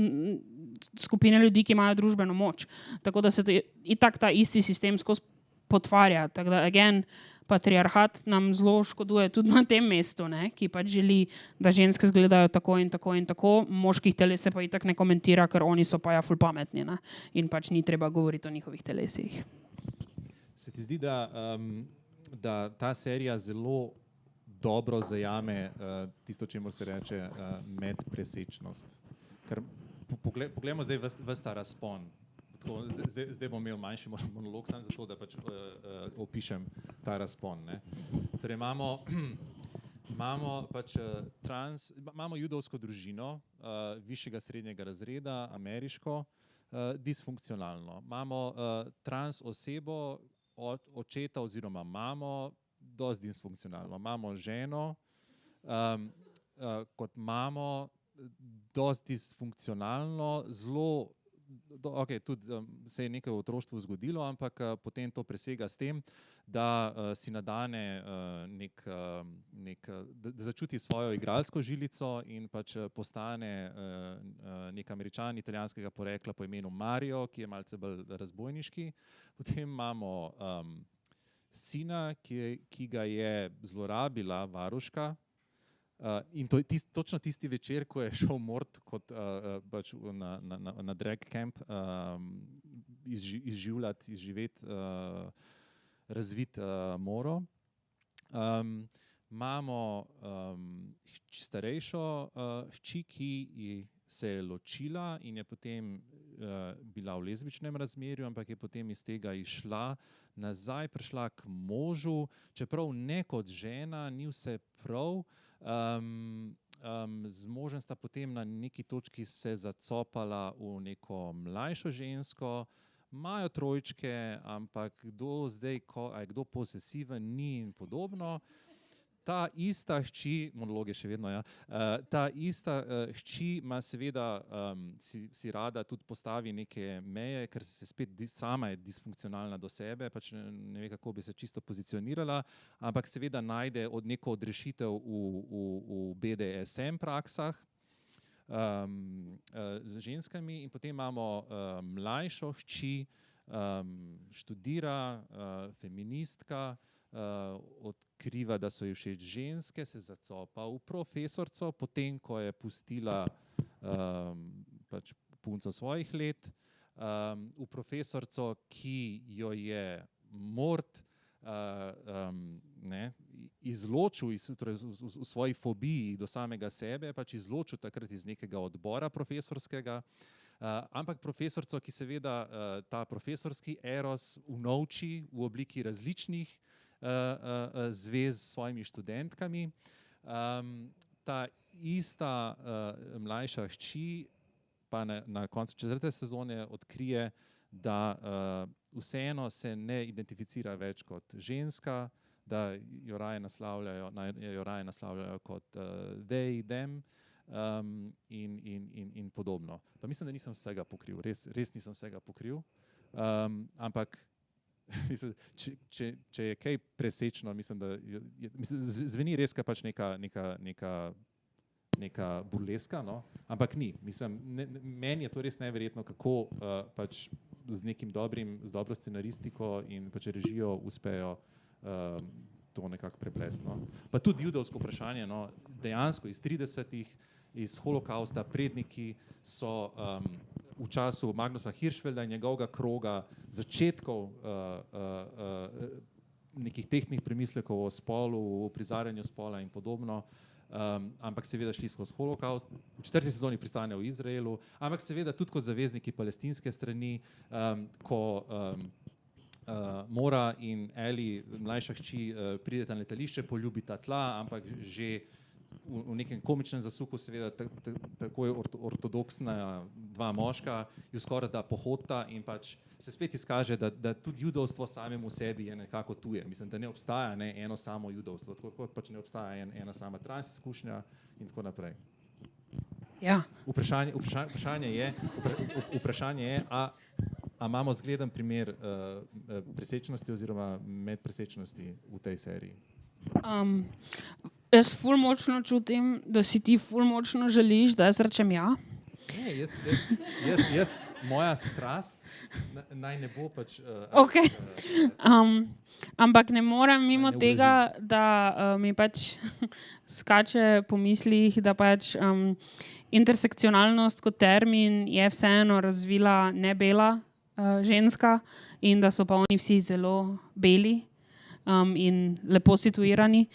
skupine ljudi, ki imajo družbeno moč. Tako da se itak ta isti sistem skozi potvarja. Tako da, again, patriarhat nam zelo škoduje tudi na tem mestu, ne? Ki pač želi, da ženske izgledajo tako in tako in tako, moških teles se pa itak ne komentira, ker oni so pa ja ful pametni, ne? In pač ni treba govoriti o njihovih telesih. Se ti zdi, da ta serija zelo dobro zajame tisto, čemur se reče medpresečnost? Ker poglejmo zdaj ves ta razpon. Zdaj bom imel manjši monolog, samo zato, da pač opišem ta razpon. Ne. Torej imamo judovsko družino višjega srednjega razreda, ameriško, disfunkcionalno. Imamo trans osebo, očeta oziroma mamo, dosti disfunkcionalno. Imamo ženo kot mamo, dosti disfunkcionalno, zelo tudi se je nekaj v otroštvu zgodilo, ampak potem to presega s tem, da si nadane da začuti svojo igralsko žilico in pač postane nek Američan italijanskega porekla po imenu Mario, ki je malce bolj razbojniški. Potem imamo sina, ki ga je zlorabila varuška, in to je točno tisti večer, ko je šel mord kot pač na drag camp izživeti, razviti moro. Imamo starejšo hči, ki se je ločila in je potem bila v lezbičnem razmerju, ampak je potem iz tega išla nazaj, prišla k možu, čeprav ne kot žena, ni vse prav. Z možem sta potem na neki točki se zacopala v neko mlajšo žensko, imajo trojčke, ampak kdo zdaj, kdo posesiven ni in podobno. Ta ista hči, monolog je še vedno, ja, ta ista hči ima seveda, si rada tudi postavi neke meje, ker se spet sama je disfunkcionalna do sebe, pač ne ve, kako bi se čisto pozicionirala, ampak seveda najde neko odrešitev v BDSM praksah z ženskami. In potem imamo mlajšo hči, študira, feministka, odkriva, da so ji všeč ženske, se zacopa v profesorco, potem ko je pustila pač punco svojih let, v profesorco, ki jo je mord izločil v svoji fobiji do samega sebe, pač izločil takrat iz nekega odbora profesorskega, ampak profesorco, ki seveda ta profesorski eros unovči v obliki različnih zvez s svojimi študentkami. Ta ista mlajša hči pa na koncu 4. sezone odkrije, da vseeno se ne identificira več kot ženska, da jo raje naslavljajo kot they, them in podobno. Pa mislim, da nisem vsega pokril, res nisem vsega pokril, ampak če je kaj presečno, mislim, da zveni res pač neka burleska, no? Ampak ni. Mislim, meni je to res neverjetno, kako pač z dobro scenaristiko in pač režijo uspejo to nekako preplesti, no? Pa tudi judovsko vprašanje, no, dejansko iz 30-ih, iz holokausta, predniki so v času Magnusa Hirschfelda in njegovega kroga začetkov nekih tehtnih premislekov o spolu, o prizarjanju spola in podobno, ampak seveda šli skozi holokaust. V 4. sezoni pristanejo v Izraelu, ampak seveda tudi kot zavezniki palestinske strani, ko Mora in Eli, mlajša hči, prideta na letališče, poljubita tla, ampak že v nekem komičnem zasuku, seveda takoj ortodoksna dva moška ju skoraj da pohota in pač se spet izkaže, da tudi judovstvo samemu sebi je nekako tuje. Mislim, da ne obstaja eno samo judovstvo, tako kot pač ne obstaja ena sama trans izkušnja in tako naprej. Ja. Vprašanje je, A imamo zgleden primer presečnosti oziroma medpresečnosti v tej seriji? Jaz ful močno čutim, da si ti ful močno želiš, da jaz rečem ja. Ne, moja strast naj ne bo pač... Okay. Ampak ne morem mimo tega, da mi pač skače po mislih, da pač intersekcionalnost kot termin je vseeno razvila nebela ženska in da so pa oni vsi zelo beli in lepo situirani.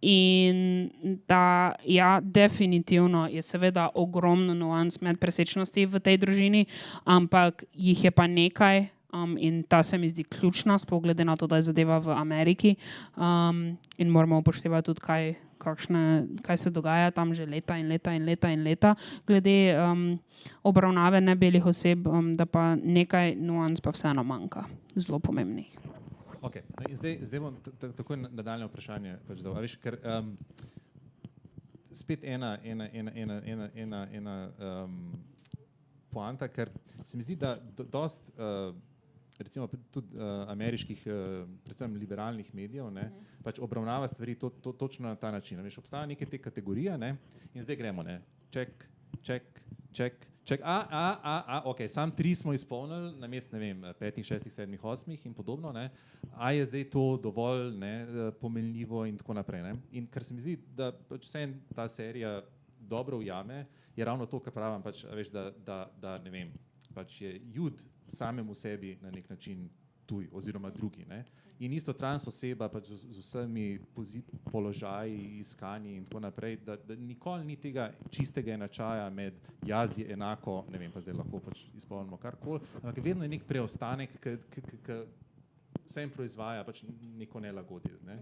In da ja, definitivno je seveda ogromno nuans medpresečnosti v tej družini, ampak jih je pa nekaj in ta se mi zdi ključna, sploh glede na to, da je zadeva v Ameriki in moramo upoštevati tudi, kaj se dogaja tam že leta in leta in leta in leta glede obravnave nebelih oseb, da pa nekaj nuans pa vseeno manjka, zelo pomembnih. Okay. No, zdaj bom takoj nadaljnje vprašanje pač dal. Veš, ker spet ena poanta, ker se mi zdi, da dost recimo tudi ameriških, predvsem liberalnih medijev, ne, pač obravnava stvari točno na ta način. Veš, obstajajo neke te kategorije, ne, in zdaj gremo, ne, check, ok, sam 3 smo izpolnili, namesto, ne vem, 5, 6, 7, 8 in podobno, ne, a je zdaj to dovolj, ne, pomenljivo in tako naprej, ne. In kar se mi zdi, da pač vse ta serija dobro ujame, je ravno to, kar pravim, pač, veš, da ne vem, pač je Jud samemu sebi na nek način tuj oziroma drugi, ne. In isto trans oseba pač z vsemi položaji, iskanji in tako naprej, da nikoli ni tega čistega enačaja med jaz je enako, ne vem, pa zdaj lahko pač izpolnimo karkoli, ampak vedno je nek preostanek, ki vsem proizvaja pač neko nelagodje, ne.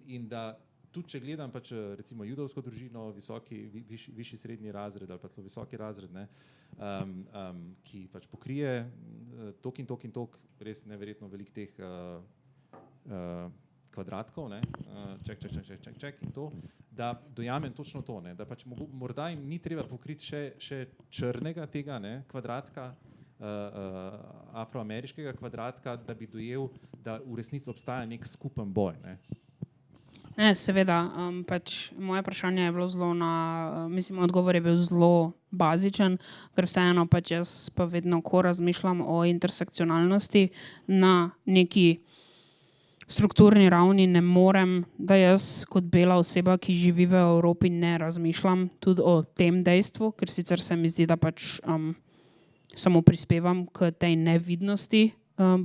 In da tudi če gledam pač recimo judovsko družino, višji srednji razred ali pa celo visoki razred, ne, ki pač pokrije tok in tok res neverjetno velik teh kvadratkov, ne, ček in to, da dojamem točno to, ne, da pač morda jim ni treba pokriti še črnega tega, ne, kvadratka, afroameriškega kvadratka, da bi dojel, da v resnici obstaja nek skupen boj, ne. Ne, seveda, pač moje vprašanje je bilo zelo mislim, odgovor je bil zelo bazičen, ker vseeno pač jaz pa vedno, ko razmišljam o intersekcionalnosti na neki strukturni ravni, ne morem, da jaz kot bela oseba, ki živi v Evropi, ne razmišljam tudi o tem dejstvu, ker sicer se mi zdi, da pač samo prispevam k tej nevidnosti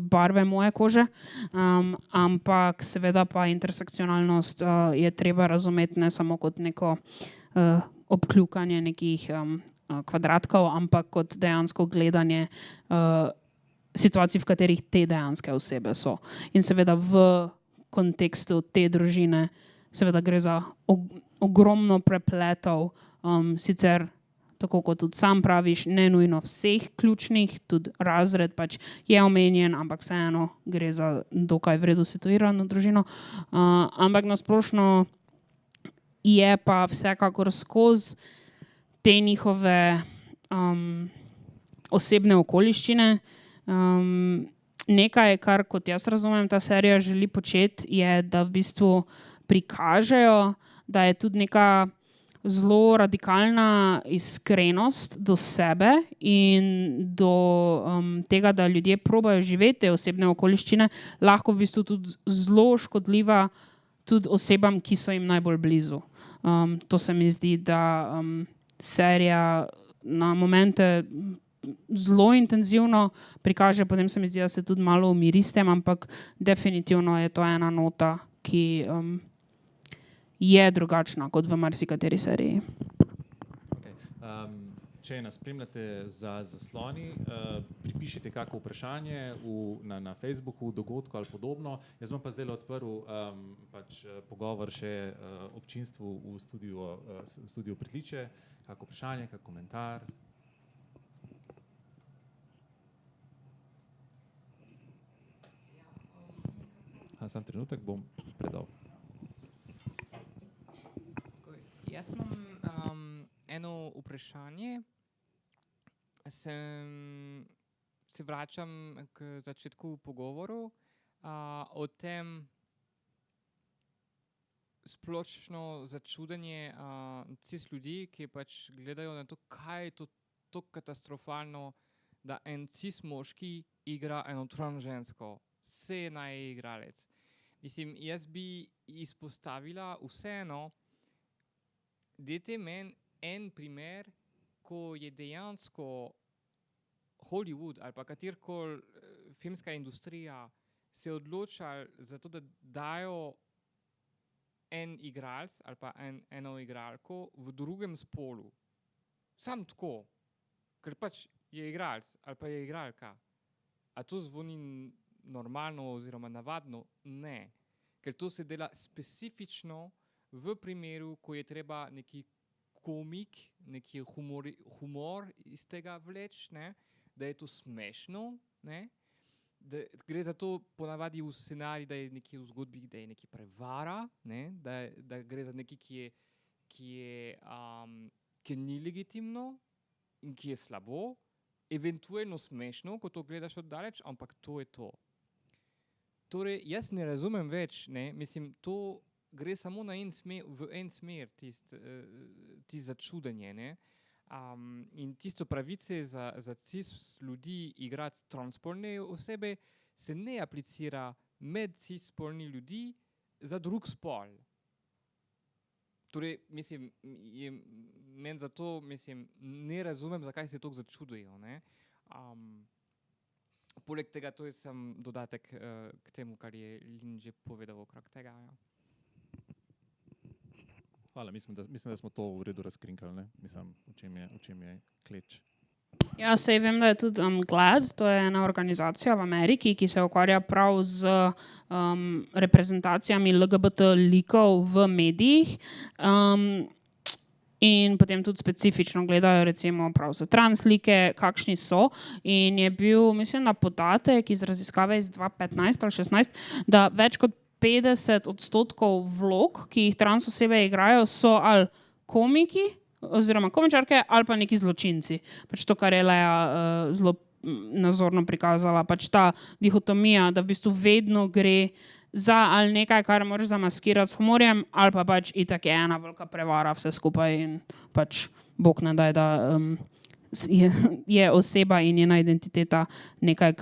barve moje kože, ampak seveda pa intersekcionalnost je treba razumeti ne samo kot neko obkljukanje nekih kvadratkov, ampak kot dejansko gledanje situacij, v katerih te dejanske osebe so. In seveda v kontekstu te družine seveda gre za ogromno prepletov, sicer tako kot tudi sam praviš, ne nujno vseh ključnih, tudi razred pač je omenjen, ampak vseeno gre za dokaj v redu situirano družino. Ampak nasplošno je pa vsekakor skozi te njihove osebne okoliščine nekaj, kar kot jaz razumem ta serija želi početi, je, da v bistvu prikažejo, da je tudi neka zelo radikalna iskrenost do sebe in do tega, da ljudje probajo živeti te osebne okoliščine, lahko v bistvu tudi zelo škodljiva tudi osebam, ki so jim najbolj blizu. To se mi zdi, da serija na momente zelo intenzivno prikaže, potem se mi zdi, da se tudi malo umiri s tem, ampak definitivno je to ena nota, ki je drugačna kot v marsikateri seriji. Okay. Če nas spremljate za zasloni, pripišite kako vprašanje na Facebooku, dogodku ali podobno. Jaz bom pa zdaj odprl pač pogovor še občinstvu v studiu Pritličje. Kako vprašanje, kak komentar? Sam trenutek bom predal. Jaz imam eno vprašanje. se vračam k začetku pogovoru o tem splošno začudenje cis ljudi, ki pač gledajo na to, kaj je to katastrofalno, da en cis moški igra eno trans žensko. Vse naj igralec. Mislim, jaz bi izpostavila vseeno, dajte meni en primer, ko je dejansko Hollywood ali pa katerkoli filmska industrija se odločali za to, da dajo en igralec ali pa eno igralko v drugem spolu. Sam tako, ker pač je igralec ali pa je igralka. A to zvoni normalno oziroma navadno? Ne. Ker to se dela specifično v primeru, ko je treba neki komik, neki humor iz tega vleč, ne? Da je to smešno, ne? Da gre za to ponavadi v scenarij, da je nekje v zgodbi, da je nekaj prevara, ne? Da gre za nekaj, ki ni legitimno in ki je slabo, eventualno smešno, ko to gledaš od daleč, ampak to je to. Torej, jaz ne razumem več, ne? Mislim, to gre samo na v en smer, tisto začudenje, ne? In tisto pravice za cis ljudi igrati transspolne osebe se ne aplicira med cis-spolni ljudi za drug spol. Torej, mislim, meni zato, mislim, ne razumem, zakaj se toliko začudujejo, ne. Poleg tega, to je samo dodatek k temu, kar je Lin že povedal okrog tega, ja. Hvala, mislim, da smo to v redu razkrinkali, ne? Mislim, v čem je kleč. Ja, sej vem, da je tudi GLAAD, to je ena organizacija v Ameriki, ki se ukvarja prav z reprezentacijami LGBT likov v medijih. In potem tudi specifično gledajo recimo prav za trans like, kakšni so. In je bil, mislim, da podatek iz raziskave iz 2015 ali 2016, da več kot 50% vlog, ki jih trans osebe igrajo, so ali komiki oziroma komičarke ali pa neki zločinci. Pač to, kar je Lea zelo nazorno prikazala, pač ta dihotomija, da v bistvu vedno gre za ali nekaj, kar moraš zamaskirati s humorjem, ali pa pač itak je ena velika prevara vse skupaj in pač Bog ne daj, da je oseba in njena identiteta nekaj,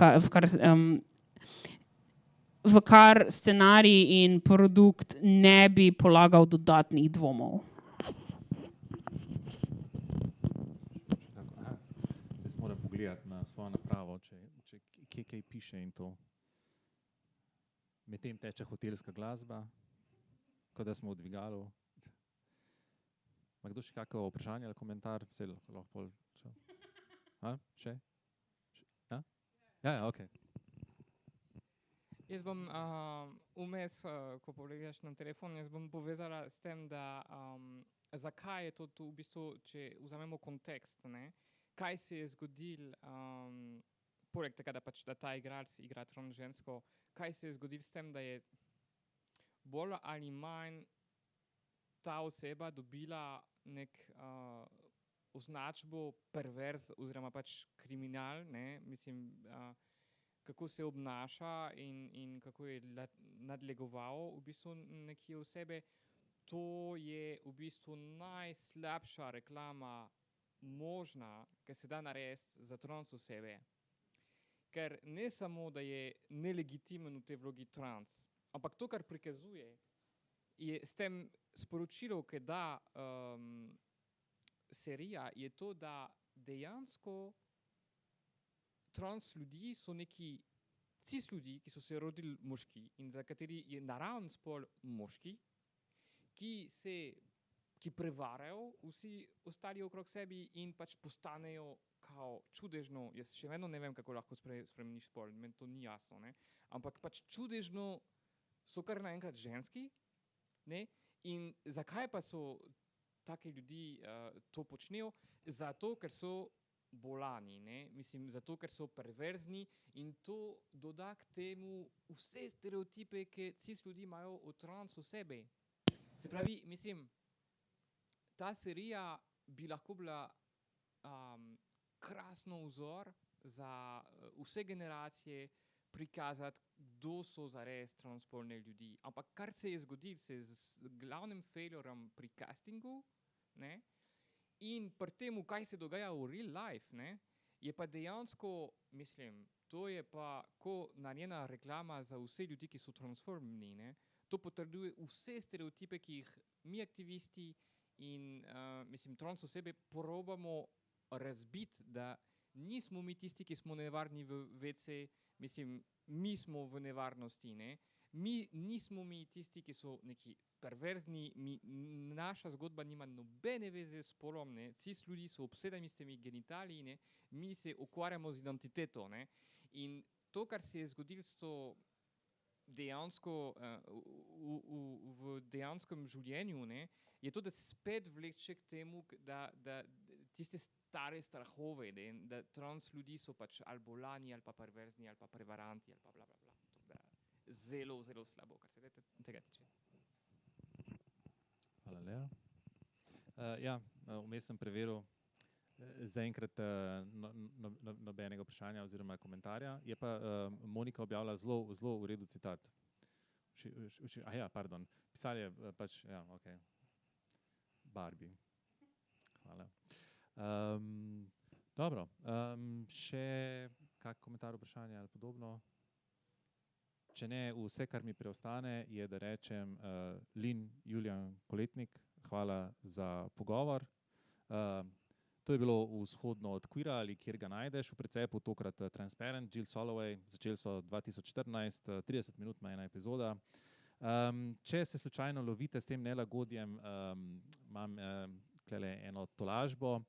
v kar scenarij in produkt ne bi polagal dodatnih dvomov. Zdaj se moram pogledati na svojo napravo, če kje kaj piše in to. Medtem teče hotelska glasba, kot da smo v dvigalu. Ima kdo še kakšno vprašanje ali komentar? Vse lahko pol. Še? Ja, okej. Jaz bom vmes, ko pogledaš na telefon, jaz bom povezala s tem, da zakaj je to tu v bistvu, če vzamemo kontekst, ne? Kaj se je zgodilo, poleg tega, da pač da ta igralec igra trans žensko, kaj se je zgodilo s tem, da je bolj ali manj ta oseba dobila nek označbo perverz oziroma pač kriminal, ne? Mislim, kako se obnaša in kako je nadlegoval v bistvu neke osebe, to je v bistvu najslabša reklama možna, ki se da narediti za trans osebe. Ker ne samo, da je nelegitimen v tej vlogi trans, ampak to, kar prikazuje, je s tem sporočilo, ki da serija, je to, da dejansko trans ljudi so neki cis ljudi, ki so se rodili moški in za kateri je naraven spol moški, ki prevarajo vsi ostali okrog sebi in pač postanejo kao čudežno, jaz še vedno ne vem, kako lahko spremeniš spol, meni to ni jasno, ne? Ampak pač čudežno so kar naenkrat ženski, ne? In zakaj pa so take ljudi to počnejo? Zato, ker so bolani, ne? Mislim, zato, ker so perverzni in to doda k temu vse stereotipe, ki cis ljudi imajo o trans osebe. Se pravi, mislim, ta serija bi lahko bila krasno vzor za vse generacije prikazati, kdo so zares transspolne ljudi. Ampak kar se je zgodilo, se je z glavnim failurom pri castingu, ne, in pri tem, kaj se dogaja v real life, ne, je pa dejansko, mislim, to je pa ko narejena reklama za vse ljudi, ki so transformni, ne, to potrduje vse stereotipe, ki jih mi aktivisti in mislim, trans osebe probamo razbiti, da nismo mi tisti, ki smo nevarni v WC, mislim, mi smo v nevarnosti, ne? Nismo mi tisti, ki so neki perverzni, naša zgodba nima nobene veze s spolom, ne? Cis ljudi so obsedeni s temi genitaliji, ne? Mi se ukvarjamo z identiteto, ne? In to, kar se je zgodilo s to dejansko v dejanskem življenju, ne, je to, da spet vleče k temu, da tiste stare strahove, ne, da trans ljudi so pač ali bolani, ali pa perverzni, ali pa prevaranti, ali pa bla, bla, bla. Zelo, zelo slabo, kar se tega tiče. Hvala, Lea. Ja, vmes sem preveril, zaenkrat nobenega vprašanja oziroma komentarja. Je pa Monika objavila zelo v redu citat. Pardon, pisali je pač, ja, ok, Barbie. Hvala. Dobro, še kak komentar, vprašanje ali podobno? Če ne, vse, kar mi preostane, je, da rečem Lin Julijan Koletnik, hvala za pogovor. To je bilo Vzhodno od queera, ali kjer ga najdeš, v precepu tokrat Transparent, Jill Soloway, začeli so 2014, 30 minut ima ena epizoda. Če se slučajno lovite s tem nelagodjem, imam tukaj eno tolažbo.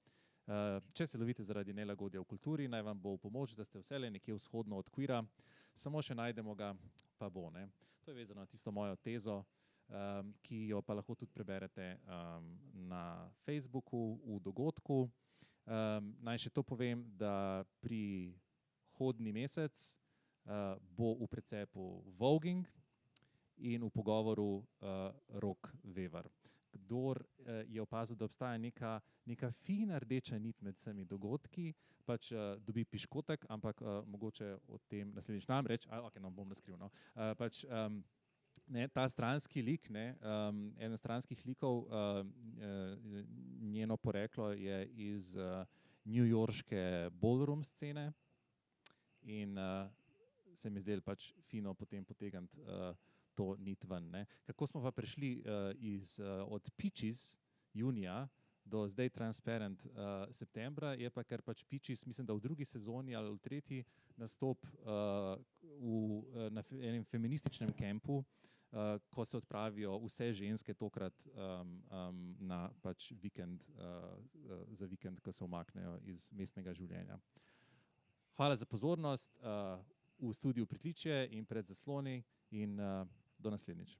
Če se lovite zaradi nelagodja v kulturi, naj vam bo v pomoč, da ste vselej nekje vzhodno od queera, samo še najdemo ga, pa bo, ne. To je vezano na tisto mojo tezo, ki jo pa lahko tudi preberete na Facebooku v dogodku. Naj še to povem, da prihodnji mesec bo v precepu Voguing in v pogovoru Rok Vevar. Kdor je opazil, da obstaja neka fina rdeča nit med vsemi dogodki, pač dobi piškotek, ampak mogoče o tem naslednjič namreč, ok, no, bom razkril, no. Pač ta stranski lik, eden stranskih likov, njeno poreklo je iz newyorške ballroom scene in se mi zdelo pač fino potem potegniti to nit ven, ne. Kako smo pa prišli od Peaches junija do zdaj Transparent septembra, je pa ker pač Peaches, mislim, da v drugi sezoni ali v tretji nastop na enem feminističnem kampu, ko se odpravijo vse ženske tokrat na pač vikend, za vikend, ko se umaknejo iz mestnega življenja. Hvala za pozornost v studiu Pritličje in pred zasloni in do naslednjič.